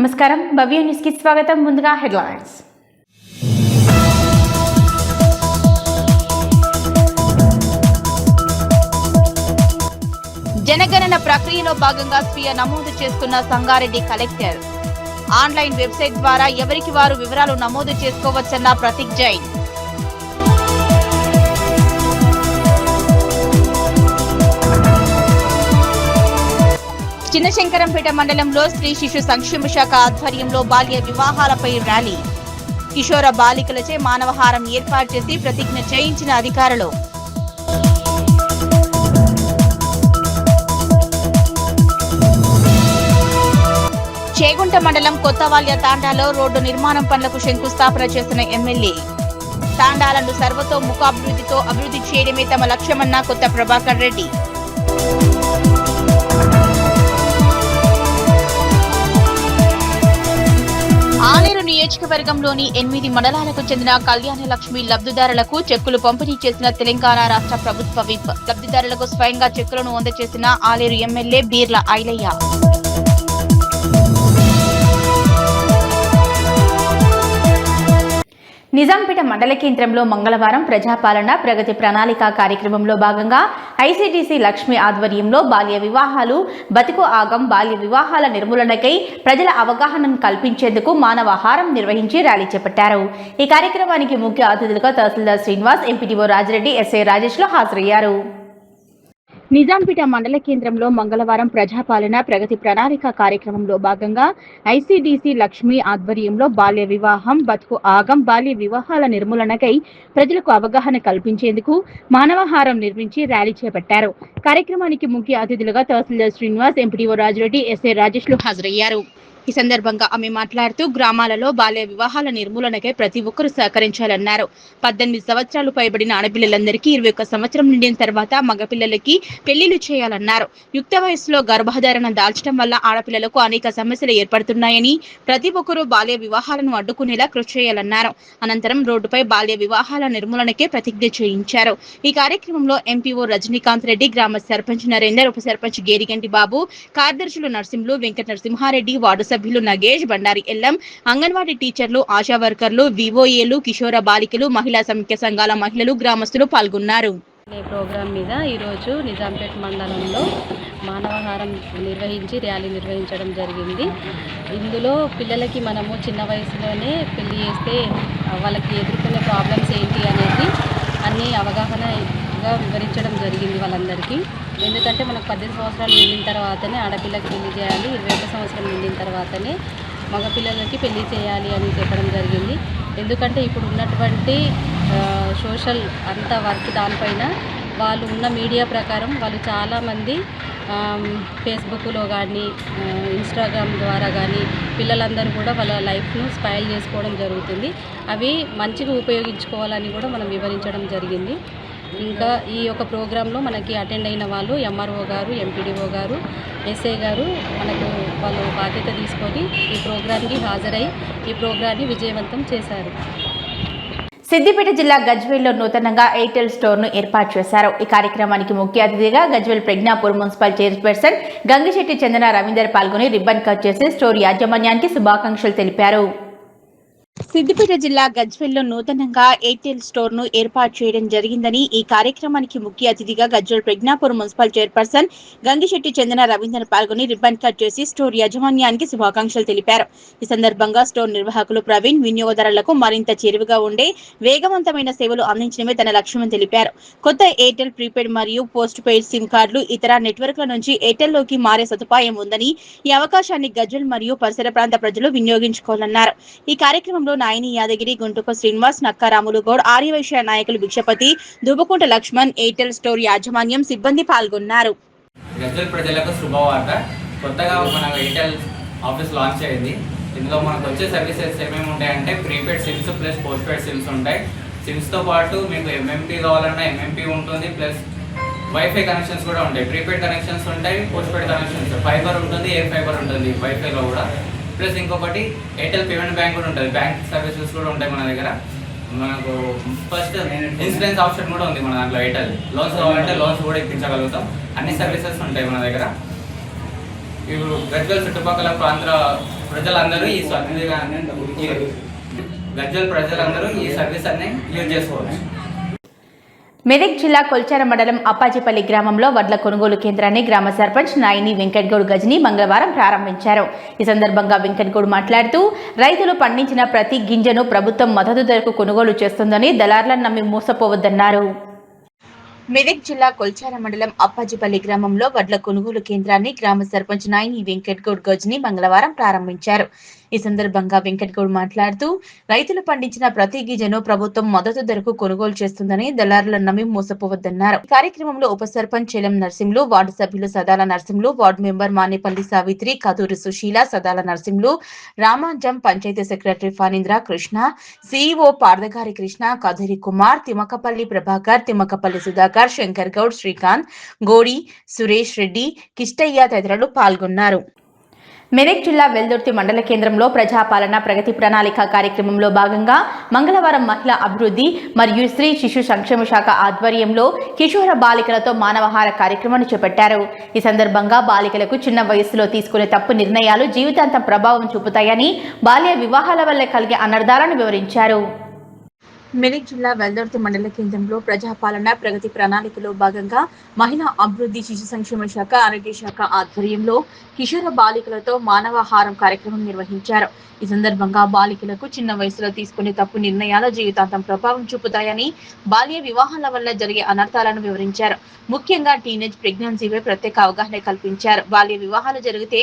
నమస్కారం, భవ్య న్యూస్ కి స్వాగతం. ముందుగా హెడ్లైన్స్. జనగణన ప్రక్రియలో భాగంగా స్వీయ నమోదు చేసుకున్న సంగారెడ్డి కలెక్టర్. ఆన్లైన్ వెబ్సైట్ ద్వారా ఎవరికి వారు వివరాలు నమోదు చేసుకోవచ్చన్న ప్రతీక్ జైన్. చిన్నశంకరంపేట మండలంలో స్త్రీ శిశు సంక్షేమ శాఖ ఆధ్వర్యంలో బాల్య వివాహాలపై ర్యాలీ. కిషోర బాలికలచే మానవహారం ఏర్పాటు చేసి ప్రతిజ్ఞ చేయించిన అధికారులు. చేగుంట మండలం కొత్తవాల్య తాండాలో రోడ్డు నిర్మాణం పనులకు శంకుస్థాపన చేసిన ఎమ్మెల్యే. తాండాలను సర్వతోముఖాభివృద్ధితో అభివృద్ధి చేయడమే తమ లక్ష్యమన్న కొత్త ప్రభాకర్ రెడ్డి. ఆలేరు నియోజకవర్గంలోని 8 మండలాలకు చెందిన కళ్యాణ లక్ష్మి లబ్ధిదారులకు చెక్కులు పంపిణీ చేసిన తెలంగాణ రాష్ట్ర ప్రభుత్వ విప్. లబ్ధిదారులకు స్వయంగా చెక్కులను అందజేసిన ఆలేరు ఎమ్మెల్యే బీర్ల ఐలయ్య. నిజాంపేట మండల కేంద్రంలో మంగళవారం ప్రజాపాలన ప్రగతి ప్రణాళిక కార్యక్రమంలో భాగంగా ఐసీడీసీ లక్ష్మి ఆధ్వర్యంలో బాల్య వివాహాలు బతుకు ఆగం బాల్య వివాహాల నిర్మూలనకై ప్రజల అవగాహనను కల్పించేందుకు మానవహారం నిర్వహించి ర్యాలీ చేపట్టారు. ఈ కార్యక్రమానికి ముఖ్య అతిథులుగా తహసీల్దార్ శ్రీనివాస్, ఎంపీడీఓ రాజిరెడ్డి, ఎస్ఐ రాజేష్లు హాజరయ్యారు. నిజాంపేట మండల కేంద్రంలో మంగళవారం ప్రజాపాలన ప్రగతి ప్రణాళిక కార్యక్రమంలో భాగంగా ఐసీడీసీ లక్ష్మి ఆధ్వర్యంలో బాల్య వివాహం బతుకు ఆగం బాల్య వివాహాల నిర్మూలనకై ప్రజలకు అవగాహన కల్పించేందుకు మానవహారం నిర్మించి ర్యాలీ చేపట్టారు. కార్యక్రమానికి ముఖ్య అతిథులుగా తహసీల్దార్ శ్రీనివాస్, ఎంపీడీఓ రాజిరెడ్డి, ఎస్ఐ రాజేష్లు హాజరయ్యారు. ఈ సందర్భంగా ఆమె మాట్లాడుతూ గ్రామాలలో బాల్య వివాహాల నిర్మూలనకై ప్రతి ఒక్కరూ సహకరించాలన్నారు. 18 సంవత్సరాలు పైబడిన ఆడపిల్లలందరికీ 21 సంవత్సరం నిండిన తర్వాత మగపిల్లలకి పెళ్లిళ్లు చేయాలన్నారు. యుక్త వయసులో గర్భధారణ దాల్చడం వల్ల ఆడపిల్లలకు అనేక సమస్యలు ఏర్పడుతున్నాయని ప్రతి ఒక్కరూ బాల్య వివాహాలను అడ్డుకునేలా కృషి చేయాలన్నారు. అనంతరం రోడ్డుపై బాల్య వివాహాల నిర్మూలనకే ప్రతిజ్ఞ చేయించారు. ఈ కార్యక్రమంలో ఎంపీఓ రజనీకాంత్ రెడ్డి, గ్రామ సర్పంచ్ నరేందర్, ఉప సర్పంచ్ గేరిగంటి బాబు, కార్యదర్శులు నరసింహులు, వెంకట నరసింహారెడ్డి, వార్డు సభ్యులు నగేష్, బండారి ఎల్లం, అంగన్వాడీ టీచర్లు, ఆశా వర్కర్లు, వివోఏలు, కిషోర బాలికలు, మహిళా సమైక్య సంఘాల మహిళలు, గ్రామస్తులు పాల్గొన్నారు. ప్రోగ్రాం మీద ఈరోజు నిజాంపేట మండలంలో మానవహారం నిర్వహించి ర్యాలీ నిర్వహించడం జరిగింది. ఇందులో పిల్లలకి మనము చిన్న వయసులోనే పెళ్లి చేస్తే వాళ్ళకి ఎదుర్కొనే ప్రాబ్లమ్స్ ఏంటి అనేది అన్ని అవగాహనగా వివరించడం జరిగింది వాళ్ళందరికీ. ఎందుకంటే మనకు 18 సంవత్సరాలు నిండిన తర్వాతనే ఆడపిల్లకి పెళ్లి చేయాలి, 21 సంవత్సరం నిండిన తర్వాతనే మగపిల్లలకి పెళ్లి చేయాలి అని చెప్పడం జరిగింది. ఎందుకంటే ఇప్పుడు ఉన్నటువంటి సోషల్ అంత వర్క్ దానిపైన వాళ్ళు ఉన్న మీడియా ప్రకారం వాళ్ళు చాలామంది ఫేస్బుక్లో కానీ ఇన్స్టాగ్రామ్ ద్వారా కానీ పిల్లలందరూ కూడా వాళ్ళ లైఫ్ను స్పాయిల్ చేసుకోవడం జరుగుతుంది. అవి మంచిగా ఉపయోగించుకోవాలని కూడా మనం వివరించడం జరిగింది. ఇంకా ఈ యొక్క ప్రోగ్రాంలో మనకి అటెండ్ అయిన వాళ్ళు ఎంఆర్ఓ గారు, ఎంపీడీఓ గారు, ఎస్ఐ గారు మనకు వాళ్ళు బాధ్యత తీసుకొని ఈ ప్రోగ్రాంకి హాజరై ఈ ప్రోగ్రాన్ని విజయవంతం చేశారు. సిద్దిపేట జిల్లా గజ్వేల్లో నూతనంగా ఎయిర్టెల్ స్టోర్ను ఏర్పాటు చేశారు. ఈ కార్యక్రమానికి ముఖ్య అతిథిగా గజ్వేల్ ప్రజ్ఞాపూర్ మున్సిపల్ చైర్పర్సన్ గంగిశెట్టి చందన రవీందర్ పాల్గొని రిబ్బన్ కట్ చేసి స్టోర్ యాజమాన్యానికి శుభాకాంక్షలు తెలిపారు. సిద్దిపేట జిల్లా గజ్వేల్లో నూతనంగా ఎయిర్టెల్ స్టోర్ ను ఏర్పాటు చేయడం జరిగిందని, ఈ కార్యక్రమానికి ముఖ్య అతిథిగా గజ్వేల్ ప్రజ్ఞాపూర్ మున్సిపల్ చైర్పర్సన్ గంగిశెట్టి చందన రవీందర్ పాల్గొని రిబ్బన్ కట్ చేసి స్టోర్ యాజమాన్యానికి శుభాకాంక్షలు తెలిపారు. ఈ సందర్భంగా స్టోర్ నిర్వాహకులు ప్రవీణ్ వినియోగదారులకు మరింత చేరువగా ఉండే వేగవంతమైన సేవలు అందించడమే తన లక్ష్యమని తెలిపారు. కొత్త ఎయిర్టెల్ ప్రీపెయిడ్ మరియు పోస్ట్ పెయిడ్ సిమ్ కార్డులు ఇతర నెట్వర్క్ల నుంచి ఎయిర్టెల్ లోకి మారే సదుపాయం ఉందని, ఈ అవకాశాన్ని గజ్వేల్ మరియు పరిసర ప్రాంత ప్రజలు వినియోగించుకోవాలన్నారు. ఈ కార్యక్రమంలో నాయని యాదగిరి, గుంటుక శ్రీనివాస్, నక్కా రాములు గౌడ్, ఆర్యవైశ్య నాయకులు భిక్షపతి, దుబ్బకుంట లక్ష్మణ్, ఎయిర్టెల్ స్టోర్ యాజమాన్యం సిబ్బంది పాల్గొన్నారు. గజ్వేల్ ప్రజలకు శుభవార్త. కొత్తగా మన ఎయిర్టెల్ ఆఫీస్ లాంచ్ అయింది. ఇందులో మనకు వచ్చే సర్వీసెస్ ఏమేమి ఉంటాయంటే prepaid sims plus postpaid sims ఉంటాయి. సిమ్స్తో పాటు మీకు ఎంఎంపీ కావాలన్నా ఎంఎంపీ ఉంటుంది, ప్లస్ వైఫై కనెక్షన్స్ కూడా ఉంటాయి. ప్రీపెయిడ్ కనెక్షన్స్ ఉంటాయి, పోస్ట్ పెయిడ్ కనెక్షన్స్, ఫైబర్ ఉంటుంది, ఎయిర్ ఫైబర్ ఉంటుంది వైఫైలో కూడా. ప్లస్ ఇంకొకటి ఎయిర్టెల్ పేమెంట్ బ్యాంక్ కూడా ఉంటుంది, బ్యాంక్ సర్వీసెస్ కూడా ఉంటాయి మన దగ్గర. మనకు ఫస్ట్ ఇన్సూరెన్స్ ఆప్షన్ కూడా ఉంది మన దాంట్లో. ఎయిర్టెల్ లోన్స్ కావాలంటే లోన్స్ కూడా ఇప్పించగలుగుతాం. అన్ని సర్వీసెస్ ఉంటాయి మన దగ్గర. ఇప్పుడు గజ్వేల్ చుట్టుపక్కల ప్రజలందరూ ఈ గజ్వేల్ ప్రజలందరూ ఈ సర్వీస్ అన్ని యూజ్ చేసుకోవచ్చు. మెదక్ జిల్లా కొల్చార మండలం అప్పాజిపల్లి గ్రామంలో వడ్ల కొనుగోలు కేంద్రాన్ని గ్రామ సర్పంచ్ నాయిని వెంకట్గౌడ్ గజని మంగళవారం ప్రారంభించారు. ఈ సందర్భంగా వెంకట్గౌడ్ మాట్లాడుతూ రైతులు పండించిన ప్రతి గింజను ప్రభుత్వం మద్దతు ధరకు కొనుగోలు చేస్తుందని దళార్లను నమ్మి మోసపోవద్దన్నారు. మెదక్ జిల్లా కొల్చార మండలం అప్పాజిపల్లి గ్రామంలో వడ్ల కొనుగోలు కేంద్రాన్ని గ్రామ సర్పంచ్ నాయిని వెంకట్గౌడ్ గజని మంగళవారం ప్రారంభించారు. ఈ సందర్భంగా వెంకట్గౌడ్ మాట్లాడుతూ రైతులు పండించిన ప్రతి గింజను ప్రభుత్వం మద్దతు ధరకు కొనుగోలు చేస్తుందని దళారులను నమ్మి మోసపోవద్దన్నారు. కార్యక్రమంలో ఉప సర్పంచ్ చెలం నర్సింహులు, వార్డు సభ్యులు Sadala Narsimhulu, ward member Manepalli Savitri, Kaduri Sushila, Sadala Narsimhulu, Ramanjam, panchayat secretary Phanindra Krishna, CEO Pardagari Krishna, Kaduri Kumar, Thimmakapalli Prabhakar, Thimmakapalli Sudhakar, Shankar Goud, Srikanth, Godi, Suresh Reddy, Kistaiah తదితరులు పాల్గొన్నారు. మెదక్ జిల్లా వెల్దుర్తి మండల కేంద్రంలో ప్రజాపాలన ప్రగతి ప్రణాళిక కార్యక్రమంలో భాగంగా మంగళవారం మహిళా అభివృద్ధి మరియు స్త్రీ శిశు సంక్షేమ శాఖ ఆధ్వర్యంలో కిషోర బాలికలతో మానవాహార కార్యక్రమాన్ని చేపట్టారు. ఈ సందర్భంగా బాలికలకు చిన్న వయస్సులో తీసుకునే తప్పు నిర్ణయాలు జీవితాంతం ప్రభావం చూపుతాయని, బాల్య వివాహాల వల్ల కలిగే అనర్థాలను వివరించారు. మెదక్ జిల్లా వెల్దుర్తి మండల కేంద్రంలో ప్రజాపాలన ప్రగతి ప్రణాళికలో భాగంగా మహిళా అభివృద్ధి శిశు సంక్షేమ శాఖ ఆరోగ్య శాఖ ఆధ్వర్యంలో కిషోర బాలికలతో మానవాహారం కార్యక్రమం నిర్వహించారు. ఈ సందర్భంగా బాలికలకు చిన్న వయసులో తీసుకునే తప్పు నిర్ణయాలు జీవితాంతం ప్రభావం చూపుతాయని, బాల్య వివాహాల వల్ల జరిగే అనర్థాలను వివరించారు. ముఖ్యంగా టీనేజ్ ప్రెగ్నెన్సీపై ప్రత్యేక అవగాహన కల్పించారు. బాల్య వివాహాలు జరిగితే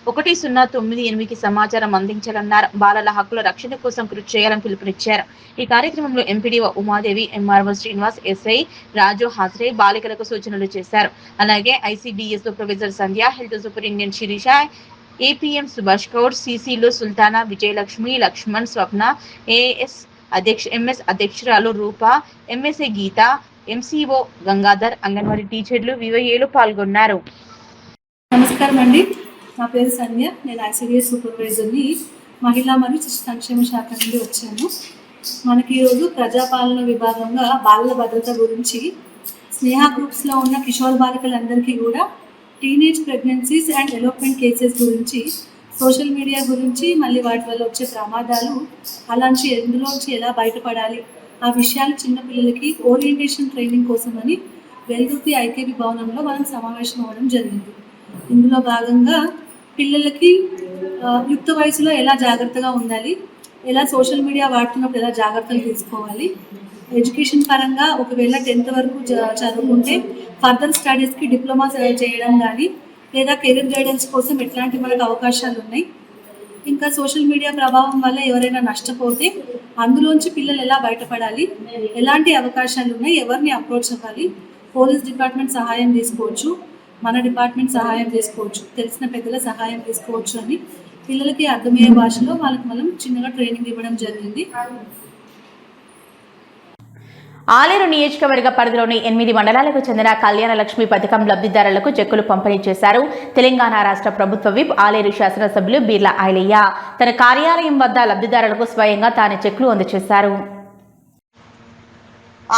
1098కి సమాచారం అందించాలన్నారు. బాలల హక్కుల రక్షణ కోసం కృషి చేయాలని పిలుపునిచ్చారు. ఈ కార్యక్రమంలో MPDO Umadevi, MRO Srinivas, SI Raju హాజరై బాలికలకు సూచనలు చేశారు. అలాగే ICDS supervisor Sandhya, health superintendent Sirisha, APM Subhash Goud, సిసిలు సుల్తానా, విజయలక్ష్మి, లక్ష్మణ్, స్వప్న, ఏఎస్ ఎంఎస్ అధ్యక్షురాలు రూప, ఎంఎస్ఏ గీత, ఎంసీఓ గంగాధర్, అంగన్వాడీ టీచర్లు, వివఏలు పాల్గొన్నారు. నమస్కారం అండి, నా పేరు సంధ్య. నేను ఐసీడీఎస్ సూపర్వైజర్ని, మహిళా మరియు శిశు సంక్షేమ శాఖ నుండి వచ్చాను. మనకి ఈరోజు ప్రజాపాలన విభాగంగా బాలల భద్రత గురించి స్నేహ గ్రూప్స్లో ఉన్న కిషోర్ బాలికలందరికీ కూడా teenage pregnancies and elopement cases గురించి, సోషల్ మీడియా గురించి, మళ్ళీ వాటి వల్ల వచ్చే ప్రమాదాలు, అలాంటి ఎందులోంచి ఎలా బయటపడాలి, ఆ విషయాలు చిన్నపిల్లలకి ఓరియంటేషన్ ట్రైనింగ్ కోసమని వెల్దుర్తి ఐకేబీ భవనంలో మనం సమావేశం అవ్వడం జరిగింది. ఇందులో భాగంగా పిల్లలకి యుక్త వయసులో ఎలా జాగ్రత్తగా ఉండాలి, ఎలా సోషల్ మీడియా వాడుతున్నప్పుడు ఎలా జాగ్రత్తలు తీసుకోవాలి, ఎడ్యుకేషన్ పరంగా ఒకవేళ 10th వరకు చదువుకుంటే ఫర్దర్ స్టడీస్కి డిప్లొమా చేయడం కానీ, లేదా కెరీర్ గైడెన్స్ కోసం ఎట్లాంటి మనకు అవకాశాలు ఉన్నాయి, ఇంకా సోషల్ మీడియా ప్రభావం వల్ల ఎవరైనా నష్టపోతే అందులోంచి పిల్లలు ఎలా బయటపడాలి, ఎలాంటి అవకాశాలు ఉన్నాయి, ఎవరిని అప్రోచ్ అవ్వాలి, పోలీస్ డిపార్ట్మెంట్ సహాయం తీసుకోవచ్చు, మన డిపార్ట్మెంట్ సహాయం తీసుకోవచ్చు, తెలిసిన పెద్దల సహాయం తీసుకోవచ్చు అని పిల్లలకి అర్థమయ్యే భాషలో వాళ్ళకి మనం చిన్నగా ట్రైనింగ్ ఇవ్వడం జరిగింది. ఆలేరు నియోజకవర్గ పరిధిలోని 8 మండలాలకు చెందిన కళ్యాణ లక్ష్మి పథకం లబ్ధిదారులకు చెక్కులు పంపిణీ చేశారు. తెలంగాణ రాష్ట్ర ప్రభుత్వ విప్ ఆలేరు శాసనసభ్యులు బీర్లా ఐలయ్య తన కార్యాలయం వద్ద లబ్ధిదారులకు స్వయంగా తాను చెక్కులు అందజేశారు.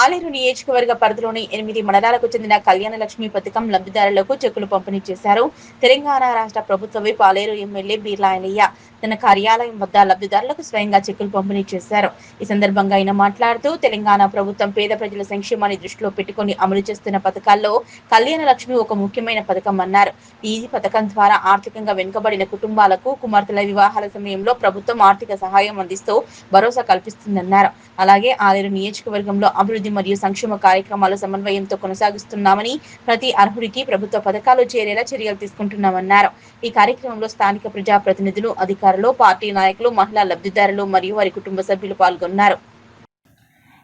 ఆలేరు నియోజకవర్గ పరిధిలోని 8 మండలాలకు చెందిన కళ్యాణ లక్ష్మి పథకం లబ్ధిదారులకు చెక్కులు పంపిణీ చేశారు. తెలంగాణ రాష్ట్ర ప్రభుత్వ విప్ ఆలేరు ఎమ్మెల్యే బీర్లా ఐలయ్య తన కార్యాలయం వద్ద లబ్ధిదారులకు స్వయంగా చెక్కులు పంపిణీ చేశారు. ఈ సందర్భంగా ఆయన మాట్లాడుతూ, తెలంగాణ ప్రభుత్వం పేద ప్రజల సంక్షేమాన్ని దృష్టిలో పెట్టుకుని అమలు చేస్తున్న పథకాల్లో కళ్యాణ లక్ష్మి ఒక ముఖ్యమైన పథకం అన్నారు. ఈ పథకం ద్వారా ఆర్థికంగా వెనుకబడిన కుటుంబాలకు కుమార్తెల వివాహాల సమయంలో ప్రభుత్వం ఆర్థిక సహాయం అందిస్తూ భరోసా కల్పిస్తుందన్నారు. అలాగే ఆలేరు నియోజకవర్గంలో అభివృద్ధి మరియు సంక్షేమ కార్యక్రమాల సమన్వయంతో కొనసాగిస్తున్నామని, ప్రతి అర్హుడికి ప్రభుత్వ పథకాలు చేరేలా చర్యలు తీసుకుంటున్నామన్నారు. ఈ కార్యక్రమంలో స్థానిక ప్రజాప్రతినిధులు, అధికారులు, పార్టీ నాయకులు, మహిళా లబ్ధిదారులు మరియు వారి కుటుంబ సభ్యులు పాల్గొన్నారు.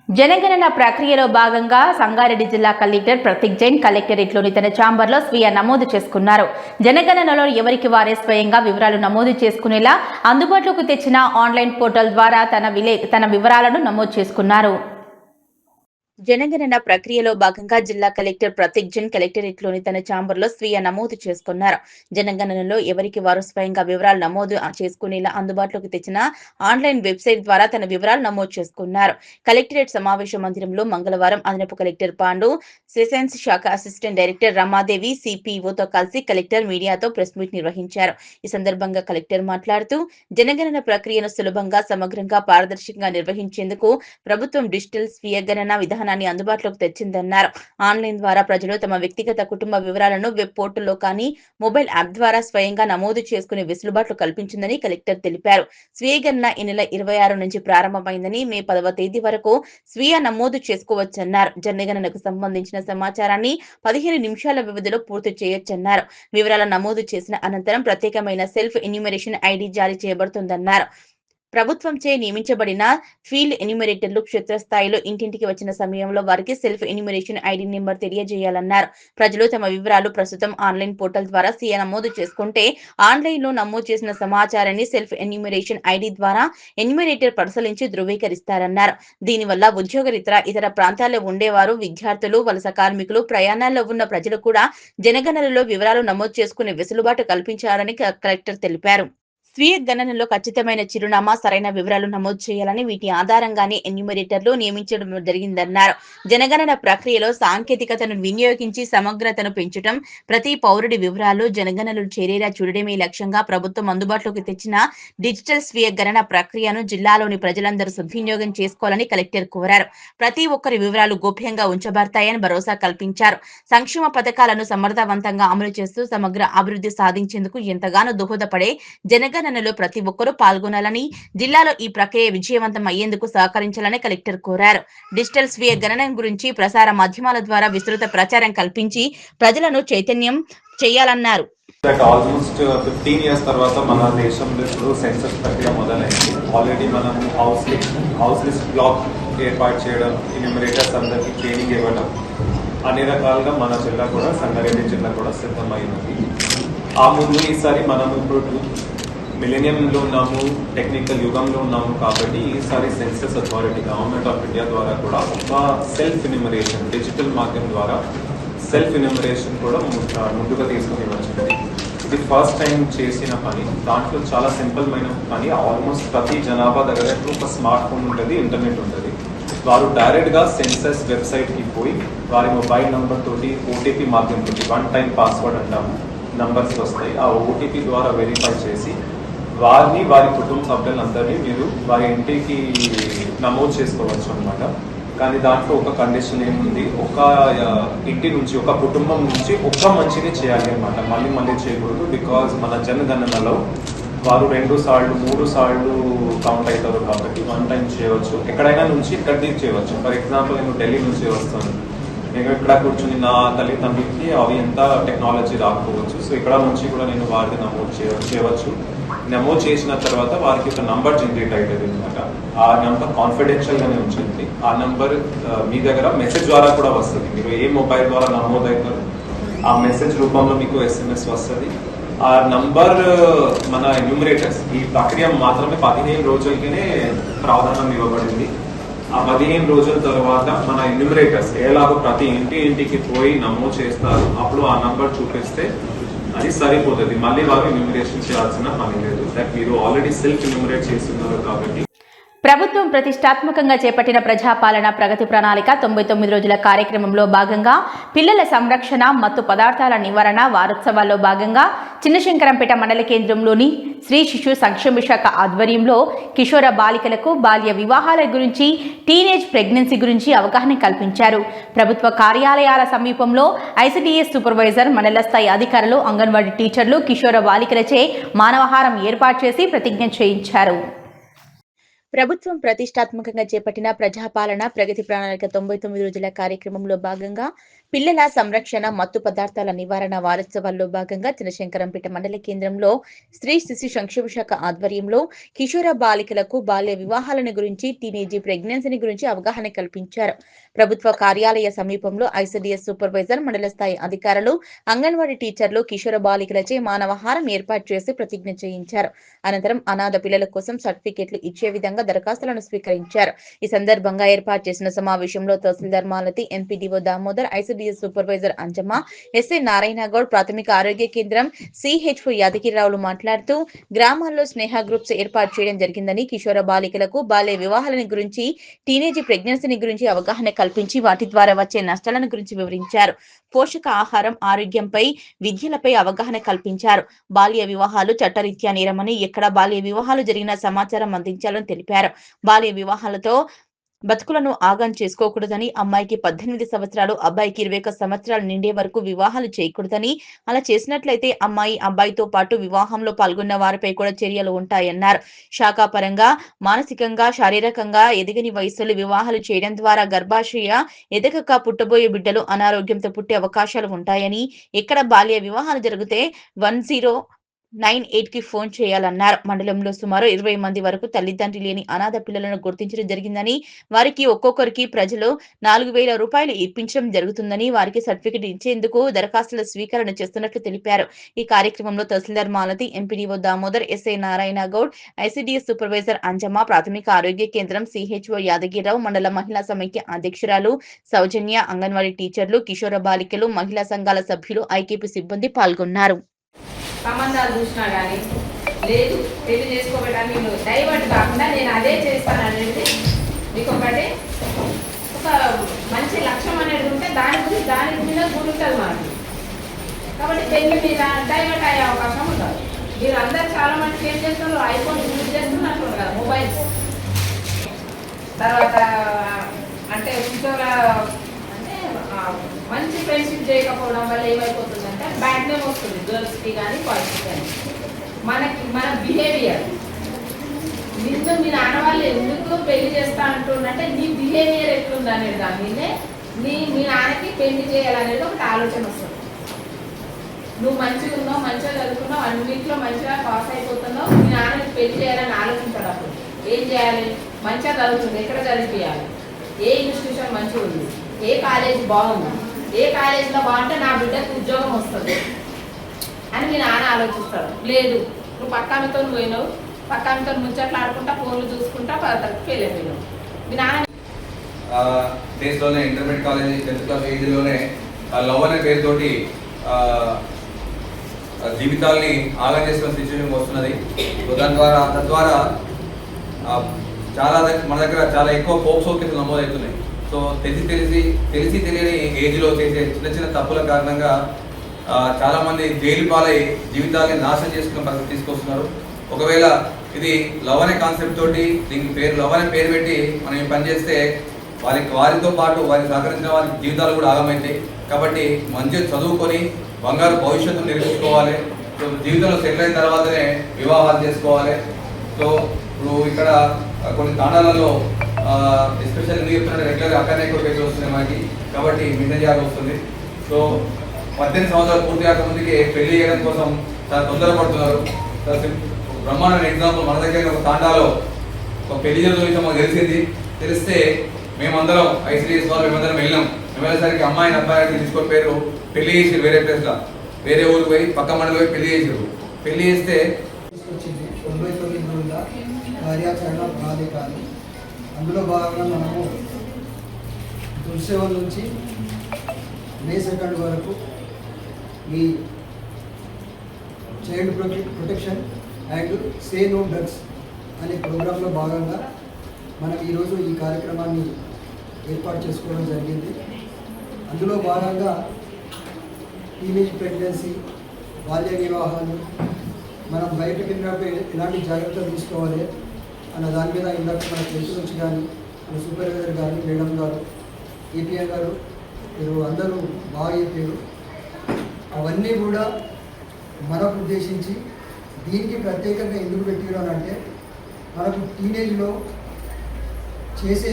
జనగణన ప్రక్రియలో భాగంగా సంగారెడ్డి జిల్లా కలెక్టర్ ప్రతీక్ జైన్ కలెక్టరేట్లోని తన ఛాంబర్లో స్వీయ నమోదు చేసుకున్నారు. జనగణనలో ఎవరికి వారే స్వయంగా వివరాలు నమోదు చేసుకునేలా అందుబాటులోకి తెచ్చిన ఆన్లైన్ పోర్టల్ ద్వారా తన వివరాలను నమోదు చేసుకున్నారు. జనగణన ప్రక్రియలో భాగంగా జిల్లా కలెక్టర్ ప్రతీక్ జైన్ కలెక్టరేట్లోని తన ఛాంబర్లో స్వీయ నమోదు చేసుకున్నారు. జనగణనలో ఎవరికి వారు స్వయంగా వివరాలు నమోదు చేసుకునేలా అందుబాటులోకి తెచ్చిన ఆన్లైన్ వెబ్సైట్ ద్వారా తన వివరాలు నమోదు చేసుకున్నారు. కలెక్టరేట్ సమావేశ మందిరంలో మంగళవారం అదనపు కలెక్టర్ పాండు, సెషన్స్ శాఖ అసిస్టెంట్ డైరెక్టర్ రమాదేవి, సిపిఓతో కలిసి కలెక్టర్ మీడియాతో ప్రెస్ మీట్ నిర్వహించారు. ఈ సందర్భంగా కలెక్టర్ మాట్లాడుతూ జనగణన ప్రక్రియను సులభంగా, సమగ్రంగా, పారదర్శకంగా నిర్వహించేందుకు ప్రభుత్వం డిజిటల్ స్వీయ గణన విధానాన్ని అందుబాటులోకి తెచ్చిందన్నారు. ఆన్లైన్ ద్వారా ప్రజలు తమ వ్యక్తిగత కుటుంబ వివరాలను వెబ్ పోర్టల్లో కానీ, మొబైల్ యాప్ ద్వారా స్వయంగా నమోదు చేసుకునే వెసులుబాట్లు కల్పించిందని కలెక్టర్ తెలిపారు. స్వీయ గణన ఈ నెల 26 నుంచి ప్రారంభమైందని, మే 10వ తేదీ వరకు స్వీయ నమోదు చేసుకోవచ్చన్నారు. జనగణనకు సంబంధించిన సమాచారాన్ని 15 నిమిషాల వ్యవధిలో పూర్తి చేయొచ్చన్నారు. వివరాల నమోదు చేసిన అనంతరం ప్రత్యేకమైన సెల్ఫ్ ఎన్యూమరేషన్ ఐడి జారీ చేయబడుతుందన్నారు. ప్రభుత్వంచే నియమించబడిన ఫీల్డ్ ఎన్యూమరేటర్లు క్షేత్రస్థాయిలో ఇంటింటికి వచ్చిన సమయంలో వారికి సెల్ఫ్ ఎన్యూమరేషన్ ఐడి నెంబర్ తెలియజేయాలన్నారు. ప్రజలు తమ వివరాలు ప్రస్తుతం ఆన్లైన్ పోర్టల్ ద్వారా స్వీయ నమోదు చేసుకుంటే ఆన్లైన్లో నమోదు చేసిన సమాచారాన్ని సెల్ఫ్ ఎన్యూమరేషన్ ఐడి ద్వారా ఎన్యూమరేటర్ పరిశీలించి ధృవీకరిస్తారన్నారు. దీనివల్ల ఉద్యోగరీత్యా ఇతర ప్రాంతాల్లో ఉండేవారు, విద్యార్థులు, వలస కార్మికులు, ప్రయాణాల్లో ఉన్న ప్రజలు కూడా జనగణనలో వివరాలు నమోదు చేసుకునే వెసులుబాటు కల్పించారని కలెక్టర్ తెలిపారు. స్వీయ గణనలో ఖచ్చితమైన చిరునామా, సరైన వివరాలు నమోదు చేయాలని, వీటి ఆధారంగానే ఎన్యూమరేటర్లు నియమించడం జరిగిందన్నారు. జనగణన ప్రక్రియలో సాంకేతికతను వినియోగించి సమగ్రతను పెంచడం, ప్రతి పౌరుడి వివరాలు జనగణనలు చేరేలా చూడడమే లక్ష్యంగా ప్రభుత్వం అందుబాటులోకి తెచ్చిన డిజిటల్ స్వీయ గణన ప్రక్రియను జిల్లాలోని ప్రజలందరూ సద్వినియోగం చేసుకోవాలని కలెక్టర్ కోరారు. ప్రతి ఒక్కరి వివరాలు గోప్యంగా ఉంచబడతాయని భరోసా కల్పించారు. సంక్షేమ పథకాలను సమర్థవంతంగా అమలు చేస్తూ సమగ్ర అభివృద్ధి సాధించేందుకు ఎంతగానో దోహదపడే జనగణనలో ప్రతి ఒక్కరూ పాల్గొనాలని, జిల్లాలో ఈ ప్రక్రియ విజయవంతం అయ్యేందుకు సహకరించాలని కలెక్టర్ కోరారు. డిజిటల్ స్వీయ గణన గురించి ప్రసార మాధ్యమాల ద్వారా విస్తృత ప్రచారం కల్పించి ప్రజలను చైతన్యం చేయాలన్నారు. ఆల్మోస్ట్ 15 years తర్వాత మన దేశంలో ఇప్పుడు సెన్సస్ ప్రక్రియ మొదలైంది. ఆల్రెడీ మనం హౌస్ లిస్ట్ బ్లాక్ ఏర్పాటు చేయడం, ఎన్యూమరేటర్స్ అందరికీ ట్రైనింగ్ ఇవ్వడం, అన్ని రకాలుగా మన జిల్లా కూడా, సంగారెడ్డి జిల్లా కూడా సిద్ధమైనది. ఆ ముందు ఈసారి మనం ఇప్పుడు మిలేనియంలో ఉన్నాము, టెక్నికల్ యుగంలో ఉన్నాము కాబట్టి ఈసారి census authority, government of India ద్వారా కూడా ఒక సెల్ఫ్ ఎన్యూమరేషన్, డిజిటల్ మాధ్యమం ద్వారా సెల్ఫ్ ఎన్యూమరేషన్ కూడా ముందుగా తీసుకుని వచ్చింది. ఇది ఫస్ట్ టైం చేసిన పని. దాంట్లో చాలా సింపుల్మైన పని. ఆల్మోస్ట్ ప్రతి జనాభా దగ్గర ఒక స్మార్ట్ ఫోన్ ఉంటుంది, ఇంటర్నెట్ ఉంటుంది. వారు డైరెక్ట్గా సెన్సస్ వెబ్సైట్కి పోయి వారి మొబైల్ నెంబర్ తోటి ఓటీపీ మాధ్యమంతో, 1 time పాస్వర్డ్ అంటాము, నంబర్స్ వస్తాయి. ఆ ఓటీపీ ద్వారా వెరిఫై చేసి వారిని, వారి కుటుంబ సభ్యులందరినీ మీరు వారి ఇంటికి నమోదు చేసుకోవచ్చు అన్నమాట. కానీ దాంట్లో ఒక కండిషన్ ఏముంది, ఒక ఇంటి నుంచి, ఒక కుటుంబం నుంచి ఒక్క మంచిని చేయాలి అన్నమాట. మళ్ళీ చేయకూడదు. బికాజ్ మన జనగణనలో వారు 2 సార్లు 3 సార్లు కౌంట్ అవుతారు కాబట్టి 1 time చేయవచ్చు. ఎక్కడైనా నుంచి ఇక్కడికి చేయవచ్చు. ఫర్ ఎగ్జాంపుల్ నేను ఢిల్లీ నుంచి వస్తాను, నేను ఇక్కడ కూర్చుని నా తల్లిదండ్రులకి అవి ఎంత టెక్నాలజీ రాకపోవచ్చు. సో ఇక్కడ నుంచి కూడా నేను వారిని నమోదు చేయవచ్చు. నమోదు చేసిన తర్వాత వారికి ఒక నంబర్ జనరేట్ అవుతుంది అనమాట. ఆ నంబర్ కాన్ఫిడెన్షియల్గానే ఉంటుంది. ఆ నంబర్ మీ దగ్గర మెసేజ్ ద్వారా కూడా వస్తుంది. మీరు ఏ మొబైల్ ద్వారా నమోదు అవుతారు, ఆ మెసేజ్ రూపంలో మీకు SMS వస్తుంది. ఆ నంబర్ మన ఎన్యూమరేటర్స్, ఈ ప్రక్రియ మాత్రమే 15 రోజులకే ప్రాధాన్యం ఇవ్వబడింది. ఆ 15 రోజుల తర్వాత మన ఎన్యూమరేటర్స్ ఎలాగో ప్రతి ఇంటికి పోయి నమోదు చేస్తారు. అప్పుడు ఆ నంబర్ చూపిస్తే అది సరిపోతుంది. మళ్ళీ వారు ఎన్యూమరేషన్ చేయాల్సిన పని లేదు. దట్ మీరు ఆల్రెడీ సెల్ఫ్ ఎన్యూమరేట్ చేస్తున్నారు కాబట్టి. ప్రభుత్వం ప్రతిష్టాత్మకంగా చేపట్టిన ప్రజాపాలన ప్రగతి ప్రణాళిక 99 రోజుల కార్యక్రమంలో భాగంగా పిల్లల సంరక్షణ, మత్తు పదార్థాల నివారణ వారోత్సవాల్లో భాగంగా చిన్నశంకరంపేట మండల కేంద్రంలోని శ్రీ శిశు సంక్షేమ శాఖ ఆధ్వర్యంలో కిషోర బాలికలకు బాల్య వివాహాల గురించి, టీనేజ్ ప్రెగ్నెన్సీ గురించి అవగాహన కల్పించారు. ప్రభుత్వ కార్యాలయాల సమీపంలో ICDS సూపర్వైజర్, మండల స్థాయి అధికారులు, అంగన్వాడీ టీచర్లు కిషోర బాలికలచే మానవహారం ఏర్పాటు చేసి ప్రతిజ్ఞ చేయించారు. ప్రభుత్వం ప్రతిష్టాత్మకంగా చేపట్టిన ప్రజాపాలన ప్రగతి ప్రణాళిక 99 రోజుల కార్యక్రమంలో భాగంగా పిల్లల సంరక్షణ మత్తు పదార్థాల నివారణ వారోత్సవాల్లో భాగంగా చినశంకరంపేట మండల కేంద్రంలో స్త్రీ శిశు సంక్షేమ శాఖ ఆధ్వర్యంలో కిషోర బాలికలకు బాల్య వివాహాలను గురించి టీనేజీ ప్రెగ్నెన్సీని గురించి అవగాహన కల్పించారు. ప్రభుత్వ కార్యాలయ సమీపంలో ఐసిడిఎస్ సూపర్వైజర్, మండల స్థాయి అధికారులు, అంగన్వాడీ టీచర్లు కిషోర బాలికలచే మానవహారం ఏర్పాటు చేసి ప్రతిజ్ఞ చేయించారు. అనంతరం అనాథ పిల్లల కోసం సర్టిఫికెట్లు ఇచ్చే విధంగా దరఖాస్తులను స్వీకరించారు. ఈ సందర్భంగా ఏర్పాటు చేసిన సమావేశంలో tahsildar Malathi, MPDO Damodar, ICDS supervisor Anjamma, SI Narayanagoud, ప్రాథమిక ఆరోగ్య కేంద్రం సిహెచ్ఓ యాదగిరిరావులు మాట్లాడుతూ గ్రామాల్లో స్నేహ గ్రూప్స్ ఏర్పాటు చేయడం జరిగిందని, కిషోర బాలికలకు బాల్య వివాహాలను గురించి, టీనేజీ ప్రెగ్నెన్సీని గురించి అవగాహన కల్పించి వాటి ద్వారా వచ్చే నష్టాలను గురించి వివరించారు. పోషక ఆహారం, ఆరోగ్యంపై, విద్యలపై అవగాహన కల్పించారు. బాల్య వివాహాలు చట్టరీత్యా నేరమని, ఎక్కడ బాల్య వివాహాలు జరిగిన సమాచారం అందించాలని తెలిపారు. బాల్య వివాహాలతో బతుకులను ఆగం చేసుకోకూడదని, అమ్మాయికి 18 సంవత్సరాలు, అబ్బాయికి 21 సంవత్సరాలు నిండే వరకు వివాహాలు చేయకూడదని, అలా చేసినట్లయితే అమ్మాయి, అబ్బాయితో పాటు వివాహంలో పాల్గొన్న వారిపై కూడా చర్యలు ఉంటాయన్నారు. శాఖాపరంగా, మానసికంగా, శారీరకంగా ఎదిగని వయసులో వివాహాలు చేయడం ద్వారా గర్భాశయ ఎదగక పుట్టబోయే బిడ్డలు అనారోగ్యంతో పుట్టే అవకాశాలు ఉంటాయని, ఎక్కడ బాల్య వివాహాలు జరిగితే 1098కి ఫోన్ చేయాలన్నారు. మండలంలో సుమారు 20 మంది వరకు తల్లిదండ్రి లేని అనాథ పిల్లలను గుర్తించడం జరిగిందని, వారికి ఒక్కొక్కరికి ప్రజలు 4000 రూపాయలు ఇప్పించడం జరుగుతుందని, వారికి సర్టిఫికెట్ ఇచ్చేందుకు దరఖాస్తుల స్వీకరణ చేస్తున్నట్లు తెలిపారు. ఈ కార్యక్రమంలో tahsildar Malathi, MPDO Damodar, SI Narayanagoud, ICDS supervisor Anjamma, ప్రాథమిక ఆరోగ్య కేంద్రం సిహెచ్ఓ యాదగిరిరావు, మండల మహిళా సమైక్య అధ్యక్షురాలు సౌజన్య, అంగన్వాడీ టీచర్లు, కిషోర బాలికలు, మహిళా సంఘాల సభ్యులు, ఐకేపీ సిబ్బంది పాల్గొన్నారు. సంబంధాలు చూసినా కానీ లేదు పెళ్లి చేసుకోవడానికి నేను డైవర్ట్ కాకుండా నేను అదే చేస్తాను అనేది మీకు ఒకటి ఒక మంచి లక్ష్యం అనేది ఉంటే దాని మీద గురి ఉంటుంది మనకి. కాబట్టి పెళ్లి మీద డైవర్ట్ అయ్యే అవకాశం ఉంటుంది. మీరు అందరు చాలా మంది ఏం చేస్తున్నారు, ఐఫోన్ యూజ్ చేస్తున్నట్టు కదా, మొబైల్స్. తర్వాత అంటే మంచి ఫ్రెండ్షిప్ చేయకపోవడం వల్ల ఏమైపోతుందంటే బ్యాడ్ నేమ్ వస్తుంది గర్ల్స్కి కానీ బాయ్స్కి కానీ. మన బిహేవియర్ నిన్ను మీ నాన్న వాళ్ళు ఎందుకు పెళ్లి చేస్తా అంటుండంటే నీ బిహేవియర్ ఎట్లుంది అనేది దాని మీదే మీ నాన్నకి పెళ్లి చేయాలనేది ఒకటి ఆలోచన వస్తుంది. నువ్వు మంచిగా ఉన్నావు, మంచిగా చదువుకున్నావు, అన్నింటిలో మంచిగా పాస్ అయిపోతున్నావు, మీ నాన్నకి పెళ్లి చేయాలని ఆలోచించాడు. అప్పుడు ఏం చేయాలి? మంచిగా చదువుతుంది, ఎక్కడ చదివించాలి, ఏ ఇన్స్టిట్యూషన్ మంచిగా ఉంది, ఏ కాలేజ్ బాగుంది, ఏ కాలేజీలో బాగుంటే నా బిడ్డకు ఉద్యోగం వస్తుంది అని మీ నాన్న ఆలోచిస్తాడు. లేదు, నువ్వు పక్కామితో పోయినావు, పక్కామితో ముచ్చట్లు ఆడుకుంటా, ఫోన్లు చూసుకుంటా ఫెయిల్ అయిపోయినావు. మీ నాన్న డేస్లోనే ఇంటర్మీడియట్ కాలేజ్ 10th క్లాస్ ఏజ్లోనే లవ్ అనే పేరుతోటి జీవితాల్ని ఆగా చేసిన సిచ్యువేషన్ వస్తున్నది. తద్వారా మన దగ్గర చాలా ఎక్కువ పోక్సో కేసులు నమోదవుతున్నాయి. సో తెలిసి తెలియని ఏజ్లో చేసే చిన్న తప్పుల కారణంగా చాలామంది జైలు పాలై జీవితాన్ని నాశనం చేసుకున్న పరిస్థితి తీసుకొస్తున్నారు. ఒకవేళ ఇది లవ్ అనే కాన్సెప్ట్ తోటి దీనికి లవ్ అనే పేరు పెట్టి మనం పనిచేస్తే వారితో పాటు వారికి సహకరించిన వారి జీవితాలు కూడా ఆగమవుతాయి. కాబట్టి మంచిగా చదువుకొని బంగారు భవిష్యత్తును నిర్మించుకోవాలి. సో జీవితంలో సెటిల్ అయిన తర్వాతనే వివాహాలు చేసుకోవాలి. సో ఇప్పుడు ఇక్కడ కొన్ని తాండాలలో ఎస్పెషల్ ఎందుకు చెప్తున్నా రెగ్యులర్గా అక్కడనే ఎక్కువ కేసులు వస్తున్నాయి మనకి. కాబట్టి మిషన్ చేయాల్సి వస్తుంది. సో 18 సంవత్సరాలు పూర్తి కాకముందుకే పెళ్లి చేయడం కోసం చాలా తొందరపడుతున్నారు. బ్రహ్మాండమైన ఎగ్జాంపుల్ మన దగ్గర ఒక తాండాలో ఒక పెళ్లి గురించి మాకు తెలిస్తే మేమందరం ఐసిడిఎస్ వాళ్ళు మేమందరం వెళ్ళేసరికి అమ్మాయిని అబ్బాయిని తీసుకొని పేరు పెళ్లి చేసి వేరే ప్లేస్లో వేరే ఊరికి పోయి పక్క మండలి పోయి పెళ్లి చేసారు. పెళ్లి చేస్తే 99 రోజుల కార్యాచరణ ప్రణాళికలు. అందులో భాగంగా మనము తులసివల్ నుంచి మే 2 వరకు ఈ child protection and say no drugs అనే ప్రోగ్రాంలో భాగంగా మనం ఈరోజు ఈ కార్యక్రమాన్ని ఏర్పాటు చేసుకోవడం జరిగింది. అందులో భాగంగా టీనేజ్ ప్రెగ్నెన్సీ, బాల్య వివాహాలు, మనం బయటకు వెళ్ళినప్పుడు ఎలాంటి జాగ్రత్తలు తీసుకోవాలి అన్న దాని మీద ఇందాక మన హెల్త్ నుంచి కానీ మన సూపర్వైజర్ కానీ మేడం గారు, ఏపీఎం గారు మీరు అందరూ బాగా చెప్పారు. అవన్నీ కూడా మనకు ఉద్దేశించి దీనికి ప్రత్యేకంగా ఎందుకు పెట్టారు అని అంటే మనకు టీనేజ్లో చేసే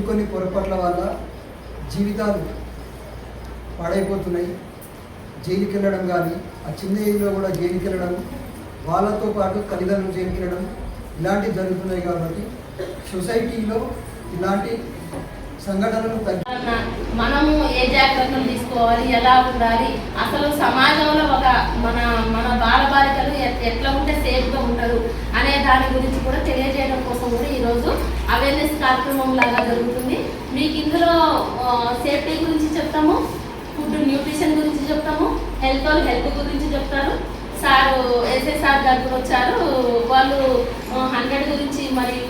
కొన్ని పొరపాట్ల వల్ల జీవితాలు పాడైపోతున్నాయి. జైలుకి వెళ్ళడం కానీ, ఆ చిన్న ఏజ్లో కూడా జైలుకి వెళ్ళడం, వాళ్ళతో పాటు తల్లిదండ్రులు జైలుకి వెళ్ళడం ఇలాంటివి జరుగుతున్నాయి. కాబట్టి సొసైటీలో ఇలాంటి సంఘటనలు మనము ఏ జాగ్రత్తలు తీసుకోవాలి, ఎలా ఉండాలి, అసలు సమాజంలో ఒక మన బాలబాలికలు ఎట్లా ఉంటే సేఫ్గా ఉంటారు అనే దాని గురించి కూడా తెలియజేయడం కోసం కూడా ఈరోజు అవేర్నెస్ కార్యక్రమం లాగా జరుగుతుంది. మీకు ఇందులో సేఫ్టీ గురించి చెప్తాము, ఫుడ్ న్యూట్రిషన్ గురించి చెప్తాము, హెల్త్ గురించి చెప్తారు. సార్ ఎస్ఎస్ఆర్ గారు కూడా వచ్చారు, వాళ్ళు 100 గురించి మరియు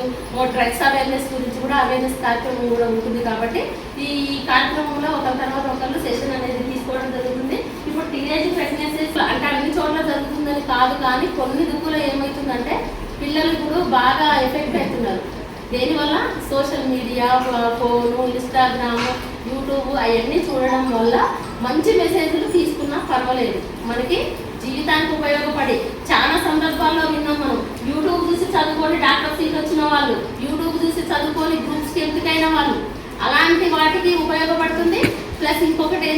డ్రగ్స్ అవేర్నెస్ గురించి కూడా అవేర్నెస్ కార్యక్రమం కూడా ఉంటుంది. కాబట్టి ఈ కార్యక్రమంలో ఒకరి తర్వాత ఒకళ్ళు సెషన్ అనేది తీసుకోవడం జరుగుతుంది. ఇప్పుడు టీనేజ్ ప్రెగ్నెన్సీస్ అంటే అన్ని చోట్ల జరుగుతుందని కాదు, కానీ కొన్ని దిక్కులో ఏమవుతుందంటే పిల్లలు ఇప్పుడు బాగా ఎఫెక్ట్ అవుతున్నారు. దేనివల్ల social media, phone, Instagram, YouTube అవన్నీ చూడడం వల్ల మంచి మెసేజ్లు తీసుకున్నా పర్వాలేదు, మనకి జీవితానికి ఉపయోగపడి చాలా సందర్భాల్లో విన్నాం. మనం యూట్యూబ్ చూసి చదువుకొని డాక్టర్ సీట్ వచ్చిన వాళ్ళు, యూట్యూబ్ చూసి చదువుకొని గ్రూప్స్కి ఎంపికైన వాళ్ళు, అలాంటి వాటికి ఉపయోగపడుతుంది. ప్లస్ ఇంకొకటి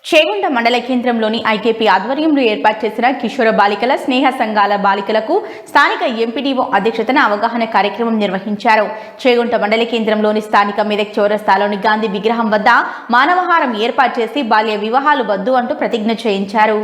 చేగుంట మండల కేంద్రంలోని ఐకేపీ ఆధ్వర్యంలో ఏర్పాటు చేసిన కిషోర బాలికల స్నేహ సంఘాల బాలికలకు స్థానిక ఎంపీడీఓ అధ్యక్షతన అవగాహన కార్యక్రమం నిర్వహించారు. చేగుంట మండల కేంద్రంలోని స్థానిక మెదక్ చౌరస్తాలోని గాంధీ విగ్రహం వద్ద మానవహారం ఏర్పాటు చేసి బాల్య వివాహాలు వద్దు అంటూ ప్రతిజ్ఞ చేయించారు.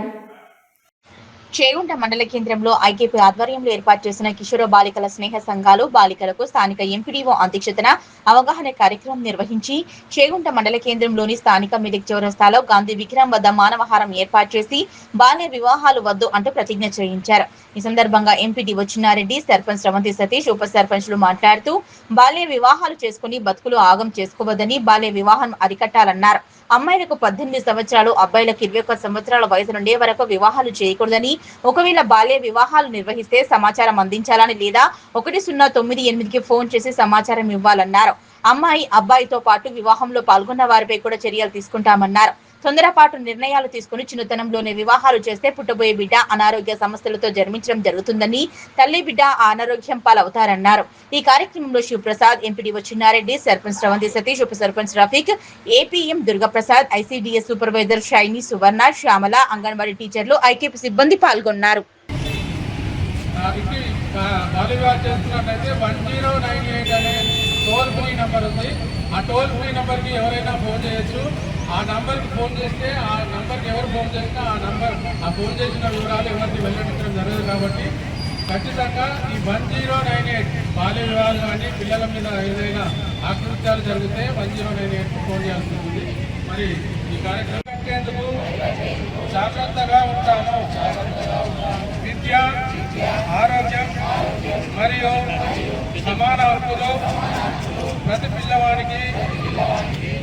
చేగుంట మండల కేంద్రంలో ఐకేపీ ఆధ్వర్యంలో ఏర్పాటు చేసిన కిషోర బాలికల స్నేహ సంఘాలు బాలికలకు స్థానిక ఎంపీడీఓ అధ్యక్షతన అవగాహన కార్యక్రమం నిర్వహించి చేగుంట మండల కేంద్రంలోని స్థానిక మెదక్ చౌరస్తాలో గాంధీ విగ్రహం వద్ద మానవహారం ఏర్పాటు చేసి బాల్య వివాహాలు వద్దు అంటూ ప్రతిజ్ఞ చేయించారు. ఈ సందర్భంగా ఎంపీడీఓ చిన్నారెడ్డి, సర్పంచ్ శ్రవంతి సతీష్, ఉప సర్పంచ్లు మాట్లాడుతూ బాల్య వివాహాలు చేసుకుని బతుకులు ఆగం చేసుకోవద్దని, బాల్య వివాహం అరికట్టాలన్నారు. అమ్మాయిలకు 18 సంవత్సరాలు, అబ్బాయిలకు 21 సంవత్సరాల వయసు నుండే వరకు వివాహాలు చేయకూడదని, ఒకవేళ బాల్య వివాహాలు నిర్వహిస్తే సమాచారం అందించాలని లేదా 1098కి ఫోన్ చేసి సమాచారం ఇవ్వాలన్నారు. అమ్మాయి, అబ్బాయితో పాటు వివాహంలో పాల్గొన్న వారిపై కూడా చర్యలు తీసుకుంటామన్నారు. తొందరపాటు నిర్ణయాలు తీసుకుని చిన్నతనంలోనే వివాహాలు చేస్తే పుట్టబోయే బిడ్డ అనారోగ్య సమస్యలతో జన్మించడం జరుగుతుందని, తల్లి బిడ్డ అనారోగ్యం పాలవుతారన్నారు. ఈ కార్యక్రమంలో శివప్రసాద్, ఎంపీడీఓ చిన్నారెడ్డి, సర్పంచ్ శ్రవంతి సతీష్, ఉప sarpanch Rafiq, APM Durgaprasad, ICDS supervisor Shaini, Suvarna, Shyamala, Anganwadi టీచర్లు, ఐకేపీ సిబ్బంది పాల్గొన్నారు. టోల్ ఫ్రీ నెంబర్ ఉంది. ఆ టోల్ ఫ్రీ నెంబర్కి ఎవరైనా ఫోన్ చేయొచ్చు. ఆ నంబర్కి ఫోన్ చేస్తే ఆ నంబర్కి ఎవరు ఫోన్ చేసినా ఆ ఫోన్ చేసిన వివరాలు ఎవరికి వెల్లడించడం జరగదు. కాబట్టి ఖచ్చితంగా ఈ 1098 బాల్య వివాహాలు కానీ పిల్లల మీద ఏదైనా ఆకృత్యాలు జరిగితే 1098కి ఫోన్ చేయాల్సి ఉంటుంది. మరి ఈ కార్యక్రమం పెట్టేందుకు జాగ్రత్తగా ఉంటాము. విద్య, ఆరోగ్యం మరియు సమాన హక్కులు ప్రతి పిల్లవాడికి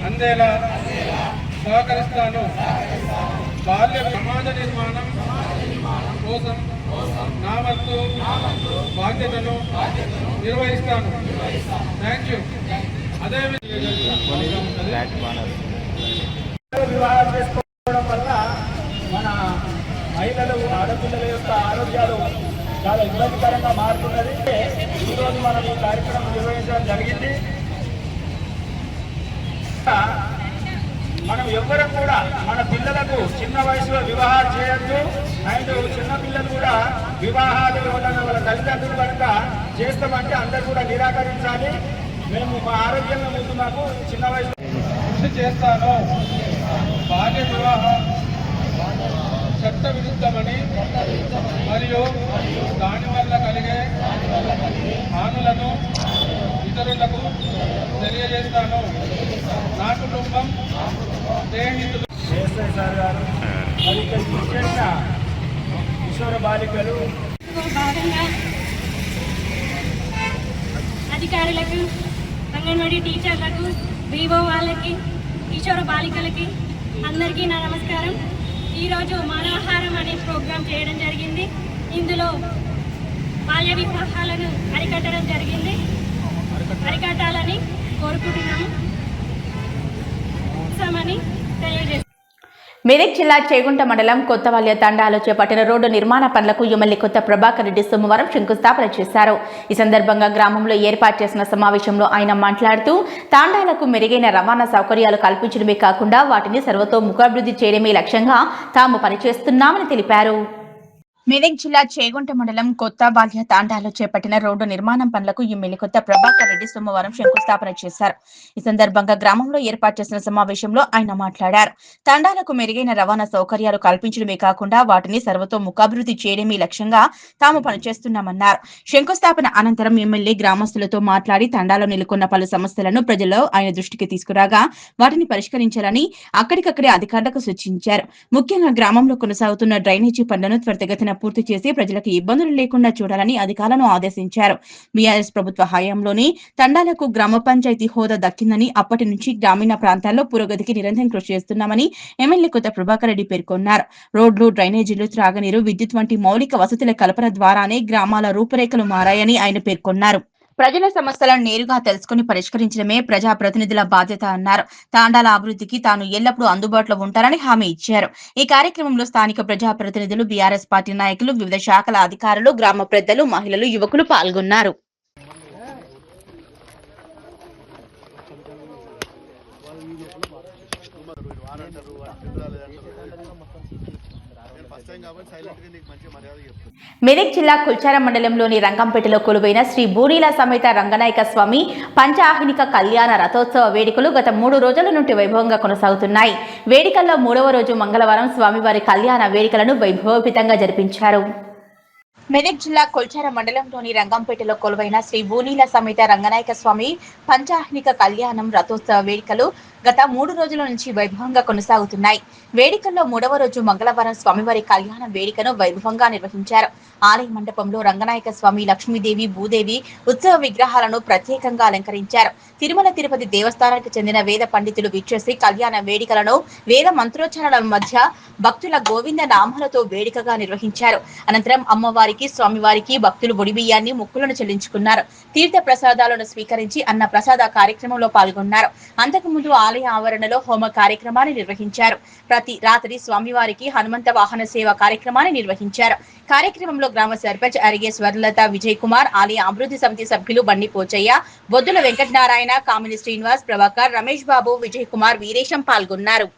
అందేలా సహకరిస్తాను. బాల్య సమాజ నిర్మాణం కోసం నా వంతు బాధ్యతను నిర్వహిస్తాను. Thank you. వివాహం చేసుకోవడం వల్ల మన మహిళలు, ఆడపిల్లల యొక్క ఆరోగ్యాలు చాలా ఇబ్బందికరంగా మారుతున్నది. ఈరోజు మనం ఈ కార్యక్రమం నిర్వహించడం జరిగింది. మనం ఎవ్వరం కూడా మన పిల్లలకు చిన్న వయసులో వివాహాలు చేయొద్దు. అండ్ చిన్న పిల్లలు కూడా వివాహాలు వాళ్ళ తల్లిదండ్రులు కనుక చేస్తామంటే అందరూ కూడా నిరాకరించాలి. మేము మా ఆరోగ్యంగా ముందు మాకు చిన్న వయసు కృషి చేస్తాను. బాల్య వివాహం చట్ట విరుద్ధమని మరియు దానివల్ల కలిగే హానులను ఇతరులకు తెలియజేస్తాను. నా కుటుంబం, స్నేహితులు, ఎస్ఐ సార్ గారు మరి ఇక్కడికి వచ్చేసిన కిషోర బాలికలు భాగంగా అధికారులకు, అంగన్వాడీ టీచర్లకు, వివో వాళ్ళకి, కిషోర బాలికలకి అందరికీ నా నమస్కారం. ఈరోజు మానవహారం అనే ప్రోగ్రాం చేయడం జరిగింది. ఇందులో బాల్య వివాహాలను అరికట్టడం జరిగింది. అరికట్టాలని కోరుకుంటున్నాము. తెలియజేస్తాం. మెదక్ జిల్లా చేగుంట మండలం కొత్తవల్య తండాలో చేపట్టిన రోడ్డు నిర్మాణ పనులకు ఎమ్మెల్యే కొత్త ప్రభాకర్ రెడ్డి సోమవారం శంకుస్థాపన చేశారు. ఈ సందర్భంగా గ్రామంలో ఏర్పాటు చేసిన సమావేశంలో ఆయన మాట్లాడుతూ తాండాలకు మెరుగైన రవాణా సౌకర్యాలు కల్పించడమే కాకుండా వాటిని సర్వతోముఖాభివృద్ధి చేయడమే లక్ష్యంగా తాము పనిచేస్తున్నామని తెలిపారు. మెదక్ జిల్లా చేగుంట మండలం కొత్త బాల్య తాండాలో చేపట్టిన రోడ్డు నిర్మాణం పనులకు ఎమ్మెల్యే కొత్త ప్రభాకర్ రెడ్డి సోమవారం శంకుస్థాపన చేశారు. ఈ సందర్భంగా గ్రామంలో ఏర్పాటు చేసిన సమావేశంలో ఆయన మాట్లాడారు. తాండాలకు మెరుగైన రవాణా సౌకర్యాలు కల్పించడమే కాకుండా వాటిని సర్వతోముఖాభివృద్ధి చేయడమే లక్ష్యంగా తాము పనిచేస్తున్నామన్నారు. శంకుస్థాపన అనంతరం ఎమ్మెల్యే గ్రామస్తులతో మాట్లాడి తాండాలో నెలకొన్న పలు సమస్యలను ప్రజల్లో ఆయన దృష్టికి తీసుకురాగా వాటిని పరిష్కరించాలని అక్కడికక్కడే అధికారులకు సూచించారు. ముఖ్యంగా గ్రామంలో కొనసాగుతున్న డ్రైనేజీ పనులను త్వరితగతిన పూర్తి చేసి ప్రజలకు ఇబ్బందులు లేకుండా చూడాలని అధికారులను ఆదేశించారు. బీఆర్ఎస్ ప్రభుత్వ హయాంలోనే తండాలకు గ్రామ పంచాయతీ హోదా దక్కిందని అప్పటి నుంచి గ్రామీణ ప్రాంతాల్లో పురోగతికి నిరంతరం కృషి చేస్తున్నామని ఎమ్మెల్యే కొత్త ప్రభాకర్ రెడ్డి పేర్కొన్నారు. రోడ్లు, డ్రైనేజీలు, త్రాగునీరు, విద్యుత్ వంటి మౌలిక వసతుల కల్పన ద్వారానే గ్రామాల రూపురేఖలు మారాయని ఆయన పేర్కొన్నారు. ప్రజల సమస్యలను నేరుగా తెలుసుకుని పరిష్కరించడమే ప్రజాప్రతినిధుల బాధ్యత అన్నారు. తాండాల అభివృద్ధికి తాను ఎల్లప్పుడూ అందుబాటులో ఉంటారని హామీ ఇచ్చారు. ఈ కార్యక్రమంలో స్థానిక ప్రజాప్రతినిధులు, బీఆర్ఎస్ పార్టీ నాయకులు, వివిధ శాఖల అధికారులు, గ్రామ పెద్దలు, మహిళలు, యువకులు పాల్గొన్నారు. మెదక్ జిల్లా కుల్చార మండలంలోని రంగంపేటలో కొలువైన శ్రీ బూనీల సమేత రంగనాయక స్వామి పంచాహ్నిక కళ్యాణ రథోత్సవ వేడుకలు గత 3 రోజుల నుండి వైభవంగా కొనసాగుతున్నాయి. వేడుకల్లో 3వ రోజు మంగళవారం స్వామివారి కళ్యాణ వేడుకలను వైభవోపేతంగా జరిపించారు. మెదక్ జిల్లా కొల్చార మండలంలోని రంగంపేటలో కొలువైన శ్రీ బూనీల సమేత రంగనాయక స్వామి పంచాహ్నిక కళ్యాణం రథోత్సవ వేడుకలు గత 3 రోజుల నుంచి వైభవంగా కొనసాగుతున్నాయి. వేడుకల్లో 3వ రోజు మంగళవారం స్వామివారి కళ్యాణ వేడుకను వైభవంగా నిర్వహించారు. ఆలయ మండపంలో రంగనాయక స్వామి, లక్ష్మీదేవి, భూదేవి ఉత్సవ విగ్రహాలను ప్రత్యేకంగా అలంకరించారు. తిరుమల తిరుపతి దేవస్థానానికి చెందిన వేద పండితులు విచ్చేసి కళ్యాణ వేడుకలను వేద మంత్రోచ్చారణల మధ్య భక్తుల గోవింద నామాలతో వేడుకగా నిర్వహించారు. అనంతరం అమ్మవారికి, స్వామివారికి భక్తులు బొడిబియ్యాన్ని, మొక్కులను చెల్లించుకున్నారు. తీర్థ ప్రసాదాలను స్వీకరించి అన్న ప్రసాద కార్యక్రమంలో పాల్గొన్నారు. అంతకుముందు ఆలయ ఆవరణలో హోమ కార్యక్రమాన్ని నిర్వహించారు. ప్రతి రాత్రి స్వామివారికి హనుమంత వాహన సేవ కార్యక్రమాన్ని నిర్వహించారు. కార్యక్రమంలో గ్రామ సర్పంచ్ అరిగే స్వర్ణలత విజయ్ కుమార్, ఆలయ అభివృద్ధి సమితి సభ్యులు బండి పోచయ్య, బొద్దుల వెంకటనారాయణ, కామిని శ్రీనివాస్, ప్రభాకర్, రమేష్ బాబు, విజయ్ కుమార్, వీరేశం పాల్గొన్నారు.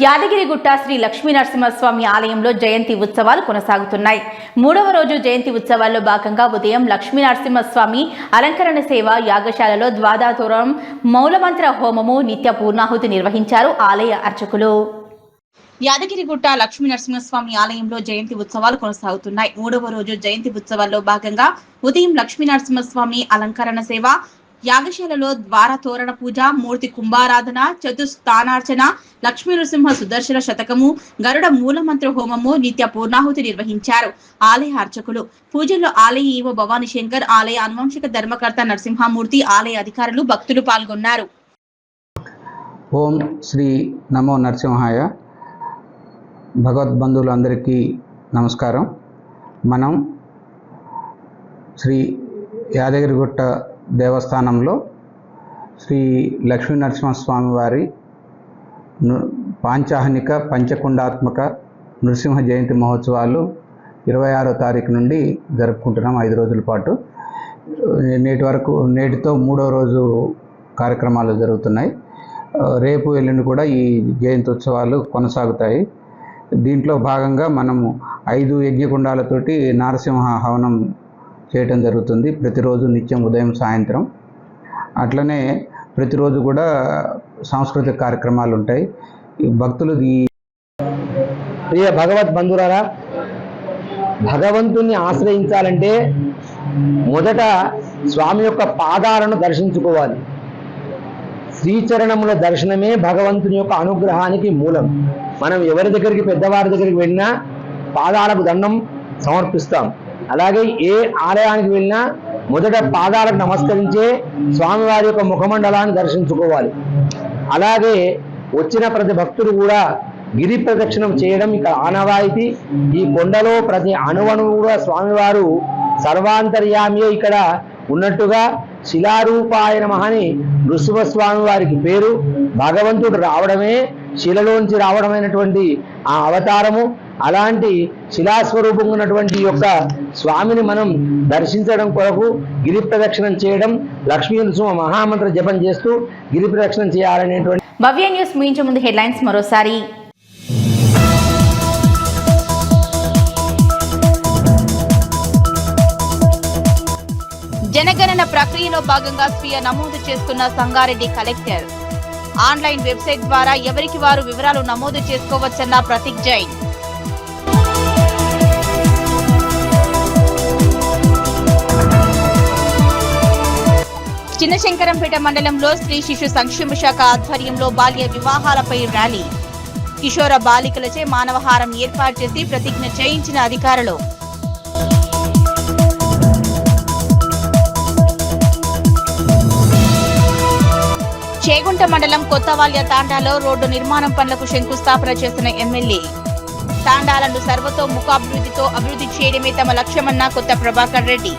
యాదగిరిగుట్ట శ్రీ లక్ష్మీనరసింహస్వామి ఆలయంలో జయంతి ఉత్సవాలు కొనసాగుతున్నాయి. 3వ రోజు జయంతి ఉత్సవాల్లో భాగంగా ఉదయం లక్ష్మీనరసింహస్వామి అలంకరణ సేవ, యాగశాలలో ద్వాదశోరం మూలమంత్ర హోమము, నిత్య పూర్ణాహుతి నిర్వహించారు ఆలయ అర్చకులు. యాదగిరిగుట్ట లక్ష్మీనరసింహస్వామి ఆలయంలో జయంతి ఉత్సవాలు కొనసాగుతున్నాయి. 3వ రోజు జయంతి ఉత్సవాల్లో భాగంగా ఉదయం లక్ష్మీనరసింహస్వామి అలంకరణ సేవ, యాగశాలలో ద్వార తోరణ పూజ, మూర్తి కుంభారాధన, చతుస్థానార్చన, లక్ష్మీ నృసింహ సుదర్శన శతకము, గరుడ మూలమంత్ర హోమము, నిత్య పూర్ణాహుతి నిర్వహించారు ఆలయ అర్చకులు. పూజల్లో ఆలయ ఈవో భవానీ శంకర్, ఆలయ అనువంశిక ధర్మకర్త నరసింహమూర్తి, ఆలయ అధికారులు, భక్తులు పాల్గొన్నారు. ఓం శ్రీ నమో నరసింహాయ. భగవద్బంధువులందరికీ నమస్కారం. మనం శ్రీ యాదగిరిగుట్ట దేవస్థానంలో శ్రీ లక్ష్మీనరసింహస్వామి వారి పాంచాహ్నిక పంచకుండాత్మక నృసింహ జయంతి మహోత్సవాలు 26వ తారీఖు నుండి జరుపుకుంటున్నాం. 5 రోజుల పాటు. నేటితో 3వ రోజు కార్యక్రమాలు జరుగుతున్నాయి. రేపు ఎల్లుండి కూడా ఈ జయంతి ఉత్సవాలు కొనసాగుతాయి. దీంట్లో భాగంగా మనము 5 యజ్ఞకుండాలతోటి నారసింహ హవనం చేయటం జరుగుతుంది. ప్రతిరోజు నిత్యం ఉదయం, సాయంత్రం. అట్లనే ప్రతిరోజు కూడా సాంస్కృతిక కార్యక్రమాలు ఉంటాయి. భక్తులు ప్రియ భగవద్ బంధువులారా, భగవంతుని ఆశ్రయించాలంటే మొదట స్వామి యొక్క పాదాలను దర్శించుకోవాలి. శ్రీచరణముల దర్శనమే భగవంతుని యొక్క అనుగ్రహానికి మూలం. మనం ఎవరి దగ్గరికి పెద్దవారి దగ్గరికి వెళ్ళినా పాదాలకు దండం సమర్పిస్తాం. అలాగే ఏ ఆలయానికి వెళ్ళినా మొదట పాదాలకు నమస్కరించే స్వామివారి యొక్క ముఖమండలాన్ని దర్శించుకోవాలి. అలాగే వచ్చిన ప్రతి భక్తుడు కూడా గిరి ప్రదక్షిణం చేయడం ఇక్కడ ఆనవాయితీ. ఈ కొండలో ప్రతి అణువణువు కూడా స్వామివారు సర్వాంతర్యామి ఇక్కడ ఉన్నట్టుగా శిలారూపాయ నమః అని నృసింహస్వామి వారికి పేరు. భగవంతుడు రావడమే శిలలోంచి రావడమైనటువంటి ఆ అవతారము. అలాంటి శిలాస్వరూపంగా ఉన్నటువంటి యొక్క స్వామిని మనం దర్శించడం కొరకు గిరి ప్రదక్షిణం చేయడం, లక్ష్మీ నృసింహ మహామంత్ర జపం చేస్తూ గిరి ప్రదక్షిణం చేయాలనేటువంటి. భవ్య న్యూస్ ముగించే ముందు హెడ్లైన్స్ మరోసారి. జనగణన ప్రక్రియలో భాగంగా స్వీయ నమోదు చేస్తున్న సంగారెడ్డి కలెక్టర్. ఆన్లైన్ వెబ్సైట్ ద్వారా ఎవరికి వారు వివరాలు నమోదు చేసుకోవచ్చన్న ప్రతీక్ జైన్. చిన్నశంకరంపేట మండలంలో స్త్రీ శిశు సంక్షేమ శాఖ ఆధ్వర్యంలో బాల్య వివాహాలపై ర్యాలీ. కిషోర బాలికలచే మానవహారం ఏర్పాటు చేసి ప్రతిజ్ఞ చేయించిన అధికారులు. చేగుంట మండలం కొత్తవాల్య తాండాలో రోడ్డు నిర్మాణం పనులకు శంకుస్థాపన చేసిన ఎమ్మెల్యే. తాండాలను సర్వతోముఖ అభివృద్ధితో అభివృద్ధి చేయడమే తమ లక్ష్యమన్న కొత్త ప్రభాకర్ రెడ్డి.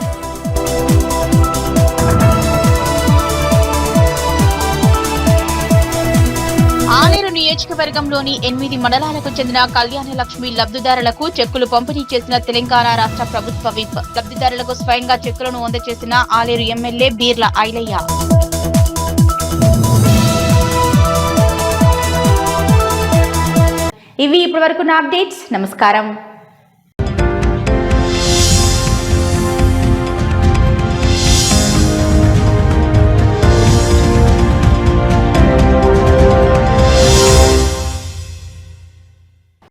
ఆలేరు నియోజకవర్గంలోని 8 మండలాలకు చెందిన కళ్యాణ లక్ష్మి లబ్ధిదారులకు చెక్కులు పంపిణీ చేసిన తెలంగాణ రాష్ట్ర ప్రభుత్వ విప్. లబ్ధిదారులకు స్వయంగా చెక్కులను అందజేసిన ఆలేరు ఎమ్మెల్యే బీర్ల ఐలయ్య. ఇవి ఇప్పటివరకు నా అప్డేట్స్. నమస్కారం.